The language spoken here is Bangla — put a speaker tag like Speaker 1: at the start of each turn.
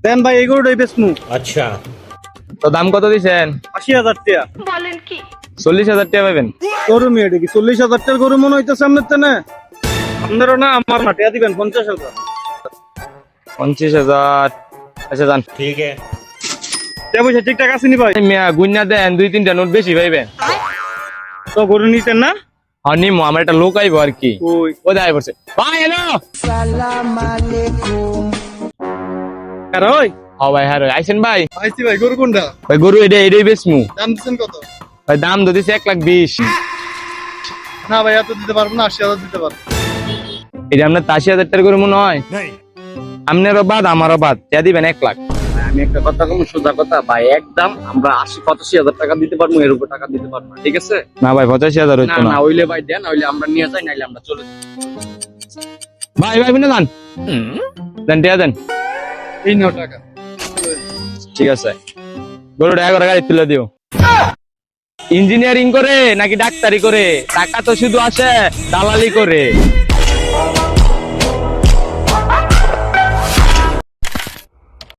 Speaker 1: দেন ভাই এই গরুটাই বেচমু।
Speaker 2: अच्छा তো দাম কত দিছেন?
Speaker 1: 80,000 টাকা।
Speaker 3: বলেন কি?
Speaker 2: 40,000 টাকা পাবেন।
Speaker 1: গরু মেয়ে কি 40,000 টাকার গরু মনে হইতেছে আপনার তেনে? আপনারও না আমার না টাকা দিবেন 50,000।
Speaker 2: 25,000 আচ্ছা যান।
Speaker 4: ठीक है।
Speaker 1: টাকা পয়সা ঠিকঠাক আছে নি ভাই?
Speaker 2: মিয়া গুইনা দেন 2-3টা নোট বেশি পাইবেন।
Speaker 1: তো গরু নিতেন না?
Speaker 2: আর নিমো আমার একটা লোক আইবো আর কি।
Speaker 1: ওই
Speaker 2: ও দাঁড়ায় পড়ছে। ভাই হ্যালো।
Speaker 1: আর ওই
Speaker 2: ও ভাই হ্যাঁ আইছেন ভাই।
Speaker 1: আইছি ভাই গরু কোনটা?
Speaker 2: ভাই গরু এটাই বেচমু।
Speaker 1: দাম দিচ্ছেন কত?
Speaker 2: ভাই দাম তো দিছে 1,20,000।
Speaker 1: না ভাই এত দিতে পারবো না, 80,000 দিতে পারবো।
Speaker 2: এটা আপনার 80,000 টাকা করে মনে হয়?
Speaker 4: नहीं
Speaker 2: আপনারও বাদ আমারও বাদ যা দিবেন 1,00,000।
Speaker 5: আমি একটা কথা বলবো, সোজা কথা ভাই, একদম আমরা 80-85,000 টাকা দিতে পারবো, এর উপর টাকা দিতে পারবো না, ঠিক আছে?
Speaker 2: না ভাই 85,000
Speaker 5: না
Speaker 2: হইতো না।
Speaker 5: না হইলে ভাই দেন, হইলে আমরা নিয়ে যাই, নাইলে আমরা চলে যাই।
Speaker 2: ভাই ভাই বিনা দান দেন টিয়া দেন।
Speaker 1: এই নাও টাকা।
Speaker 2: ঠিক আছে গরুটা 11 গাড়ি তুলে দিও। ইঞ্জিনিয়ারিং করে নাকি ডাক্তারি করে? টাকা তো শুধু আসে দালালি করে।